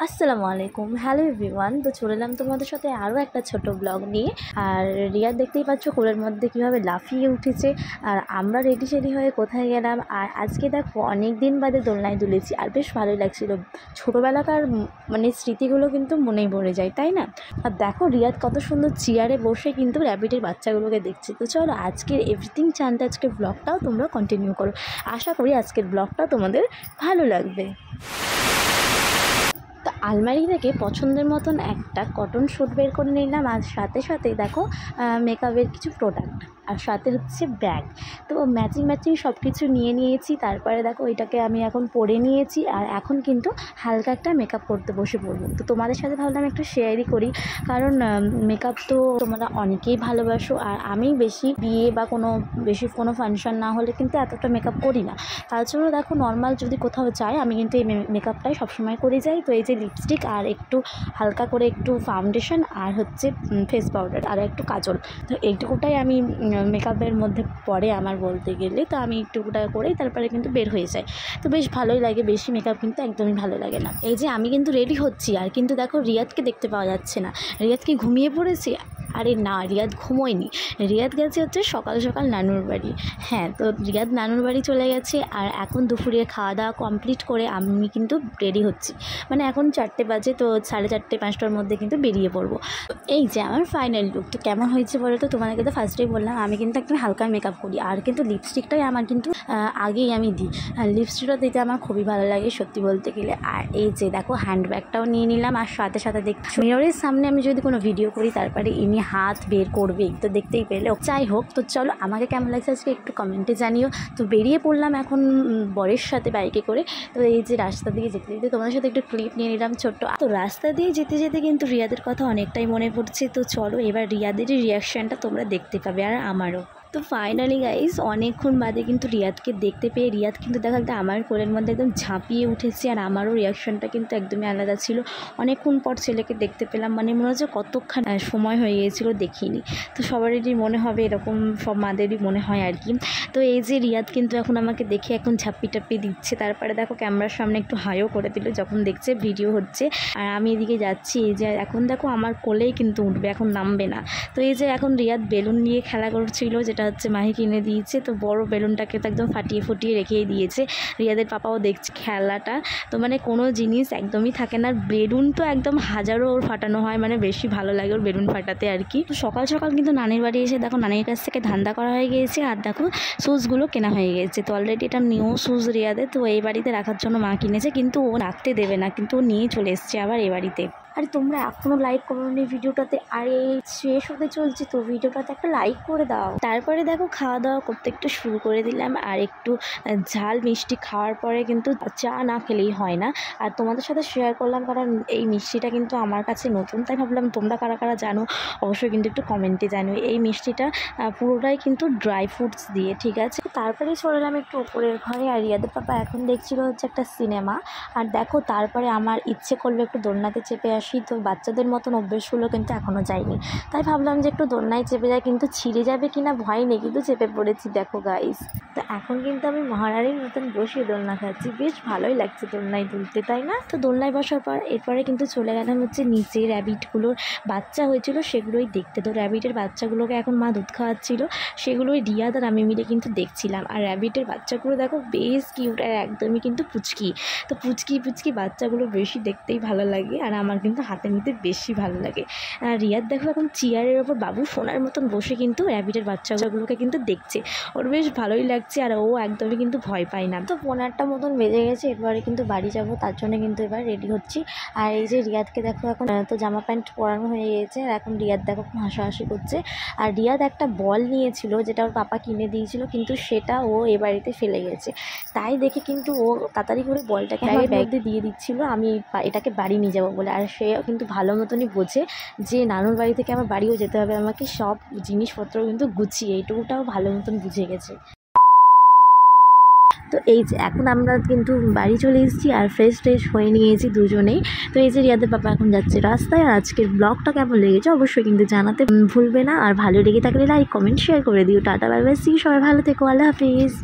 আসসালামু আলাইকুম, hello everyone. তো চলে এলাম তোমাদের সাথে আরও একটা ছোট ব্লগ নিয়ে। আর রিয়া দেখতেই পাচ্ছ কোলের মধ্যে কীভাবে লাফিয়ে উঠেছে। আর আমরা রেডি সেডি হয়ে কোথায় গেলাম। আর আজকে দেখো অনেক দিন বাদে দোলনায় দুলেছি, আর বেশ ভালোই লাগছিলো। ছোটোবেলাকার স্মৃতিগুলো কিন্তু মনেই পড়ে যায়, তাই না? আর দেখো রিয়াদ কত সুন্দর চেয়ারে বসে কিন্তু র্যাবিটের বাচ্চাগুলোকে দেখছে। তো চলো আজকের এভরিথিং জানতে আজকের ব্লগটাও তোমরা কন্টিনিউ করো। আশা করি আজকের ব্লগটা তোমাদের ভালো লাগবে। তো আলমারি থেকে পছন্দের মতন একটা কটন স্যুট বের করে নিলাম, আর সাথে সাথে দেখো মেকআপের কিছু প্রোডাক্ট, আর সাথে হচ্ছে ব্যাগ। তো ম্যাচিং সব কিছু নিয়ে নিয়েছি। তারপরে দেখো এটাকে আমি এখন পরে নিয়েছি, আর এখন কিন্তু হালকা একটা মেকআপ করতে বসে পড়বো। তো তোমাদের সাথে ভাবলাম একটু শেয়ারই করি, কারণ মেকআপ তো তোমরা অনেকেই ভালোবাসো। আর আমি বেশি বিয়ে বা কোনো ফাংশন না হলে কিন্তু এতটা মেকআপ করি না। তার জন্য দেখো নর্মাল যদি কোথাও যাই আমি কিন্তু এই মেকআপটাই সবসময় করে যাই। তো এই যে লিপস্টিক আর একটু হালকা করে একটু ফাউন্ডেশন আর হচ্ছে ফেস পাউডার আর একটু কাজল, তো এইটুকুটাই আমি মেকআপের মধ্যে পড়ে আমার বলতে গেলে। তো আমি একটুকুটা করেই তারপরে কিন্তু বের হয়ে যায়। তো বেশ ভালোই লাগে, বেশি মেকআপ কিন্তু একদমই ভালো লাগে না। এই যে আমি কিন্তু রেডি হচ্ছি, আর কিন্তু দেখো রিয়াদকে দেখতে পাওয়া যাচ্ছে না। রিয়াদ কি ঘুমিয়ে পড়েছে? আরে না, রিয়াদ ঘুমোয়নি। রিয়াদ গেছে হচ্ছে সকাল সকাল নানুর বাড়ি। হ্যাঁ, তো রিয়াদ নানুর বাড়ি চলে গেছে। আর এখন দুপুরে খাওয়া দাওয়া কমপ্লিট করে আমি কিন্তু রেডি হচ্ছি। এখন 4টে বাজে, তো 4:30 5টার মধ্যে কিন্তু বেরিয়ে পড়বো। এই যে আমার ফাইনাল লুক। তো কেমন হয়েছে বলো তো? তোমাদেরকে তো ফার্স্টেই বললাম আমি কিন্তু একদম হালকা মেকআপ করি, আর কিন্তু লিপস্টিকটাই আমার কিন্তু আগেই আমি দিই। আর লিপস্টিকটা দিতে আমার খুবই ভালো লাগে সত্যি বলতে গেলে। আর এই যে দেখো হ্যান্ডব্যাগটাও নিয়ে নিলাম, আর সাথে সাথে মিররের সামনে আমি যদি কোনো ভিডিও করি তারপরে ইনি হাত বের করবেই, তো দেখতেই পেলে। যাই হোক, তো চলো আমাকে কেমন লাগছে আজকে একটু কমেন্টে জানিও। তো বেরিয়ে পড়লাম এখন বরের সাথে বাইকে করে। তো এই যে রাস্তা দিয়ে যেতে যেতে তোমাদের সাথে একটু ক্লিপ নিয়ে নিলাম ছোট্ট। তো রাস্তা দিয়ে যেতে যেতে কিন্তু রিয়াদের কথা অনেকটাই মনে পড়ছে। তো চলো এবার রিয়াদেরই রিয়াকশানটা তোমরা দেখতে পাবে, আর আমারও। তো ফাইনালি গাইজ অনেকক্ষণ বাদে কিন্তু রিয়াদকে দেখতে পেয়ে রিয়াদ কিন্তু দেখা যায় আমার কোলের মধ্যে একদম ঝাঁপিয়ে উঠেছে। আর আমারও রিয়াকশানটা কিন্তু একদমই আলাদা ছিল। অনেকক্ষণ পর ছেলেকে দেখতে পেলাম, মনে হচ্ছে কতক্ষণ সময় হয়ে গিয়েছিলো দেখিনি। তো সবারই মনে হবে এরকম, সব মাদেরই মনে হয় আর কি। তো এই যে রিয়াদ কিন্তু এখন আমাকে দেখে এখন ঝাপ্পি টাপ্পি দিচ্ছে। তারপরে দেখো ক্যামেরার সামনে একটু হাইও করে দিল যখন দেখছে ভিডিও হচ্ছে। আর আমি এদিকে যাচ্ছি, এই যে এখন দেখো আমার কোলেই কিন্তু উঠবে, এখন নামবে না। তো এই যে এখন রিয়াদ বেলুন নিয়ে খেলা করছিল, যেটা হচ্ছে মাহি কিনে দিয়েছে। তো বড় বেলুনটাকে তো একদম ফাটিয়ে রেখেই দিয়েছে। রিয়াদের পাপাও দেখছে খেলাটা। তো কোনো জিনিস একদমই থাকে না। বেলুন তো একদম হাজারো ওর ফাটানো হয়, বেশি ভালো লাগে ওর বেলুন ফাটাতে আর কি। তো সকাল সকাল কিন্তু নানির বাড়ি এসে দেখো নানির কাছ থেকে ধান্দা করা হয়ে গিয়েছে, আর দেখো শুজগুলো কেনা হয়ে গেছে। তো অলরেডি এটা নিউ শুজ রিয়াদের। তো এই বাড়িতে রাখার জন্য মা কিনেছে, কিন্তু ও রাখতে দেবে না, কিন্তু ও নিয়ে চলে এসছে আবার এই বাড়িতে। আর তোমরা এখনও লাইক করোনি ভিডিওটাতে, আর এই শেষ হতে চলছে, তো ভিডিওটাতে একটা লাইক করে দাও। তারপরে দেখো খাওয়া দাওয়া করতে একটু শুরু করে দিলাম, আর একটু ঝাল মিষ্টি খাওয়ার পরে কিন্তু চা না খেলেই হয় না। আর তোমাদের সাথে শেয়ার করলাম, কারণ এই মিষ্টিটা কিন্তু আমার কাছে নতুন, তাই ভাবলাম তোমরা কারা কারা জানো অবশ্যই কিন্তু একটু কমেন্টে জানিও। এই মিষ্টিটা পুরোটাই কিন্তু ড্রাই ফ্রুটস দিয়ে, ঠিক আছে। তারপরে চলে এলাম একটু ওপরের ঘরে, আর রিয়াদের পাপা এখন দেখছিল হচ্ছে একটা সিনেমা। আর দেখো তারপরে আমার ইচ্ছে করলো একটু দোলনাতে চেপে আসি। তো বাচ্চাদের মতন অভ্যেসগুলো কিন্তু এখনও যায়নি, তাই ভাবলাম যে একটু দোলনায় চেপে যায়, কিন্তু ছিঁড়ে যাবে কিনা ভয় নেই, কিন্তু চেপে পড়েছি দেখো গাইস। তো এখন কিন্তু আমি মহারানীর মতন বসে দোলনা খাচ্ছি, বেশ ভালোই লাগছে দোলনায় দুলতে, তাই না? তো দোলনায় বসার পর এরপরে কিন্তু চলে গেলাম হচ্ছে নিচে র্যাবিটগুলোর বাচ্চা হয়েছিল সেগুলোই দেখতে। তো র্যাবিটের বাচ্চাগুলোকে এখন মা দুধ খাওয়াচ্ছিল, সেগুলোই রিয়াদ আর আমি মিলে কিন্তু দেখছিলাম। আর র্যাবিটের বাচ্চাগুলো দেখো বেশ কিউট, আর একদমই কিন্তু পুচকি। তো পুচকি বাচ্চাগুলো বেশি দেখতেই ভালো লাগে, আর আমার কিন্তু হাতে নিতে বেশি ভালো লাগে। আর রিয়াদ দেখো এখন চেয়ারের ওপর বাবু সোনার মতন বসে কিন্তু র্যাবিটের বাচ্চাগুলোকে কিন্তু দেখছে, ওর বেশ ভালোই লাগছে। আর ও একদমই কিন্তু ভয় পায় না। তো 11টা মতন বেজে গেছে, এরপরে কিন্তু বাড়ি যাব, তার জন্য কিন্তু এবার রেডি হচ্ছি। আর এই যে রিয়াদকে দেখো এখন তো জামা প্যান্ট পরানো হয়ে গিয়েছে, আর এখন রিয়াদ দেখো হাসাহাসি করছে। আর রিয়াদ একটা বল নিয়েছিল যেটা ওর পাপা কিনে দিয়েছিল, কিন্তু সেটা ও এ বাড়িতে ফেলে গেছে। তাই দেখে কিন্তু ও তাড়াতাড়ি করে বলটাকে ব্যাগে দিয়ে দিচ্ছিল আমি এটাকে বাড়ি নিয়ে যাবো বলে। আর সে কিন্তু ভালো মতনই বোঝে যে নানুর বাড়ি থেকে আমার বাড়িও যেতে হবে, আমাকে সব জিনিসপত্র কিন্তু গুছিয়ে, এইটুকুটাও ভালো মতন বুঝে গেছে। তো এই যে এখন আমরা কিন্তু বাড়ি চলে এসেছি, আর ফ্রেশ হয়ে নিয়েছি দুজনেই। তো এই যে রিয়াদের পাপা এখন যাচ্ছে রাস্তায়। আর আজকের ব্লগটা কেমন লেগেছে অবশ্যই কিন্তু জানাতে ভুলবে না। আর ভালো লেগে থাকলে লাইক কমেন্ট শেয়ার করে দিও। টাটা বাই বাই, সবাই ভালো থেকো, আল্লাহ হাফিজ।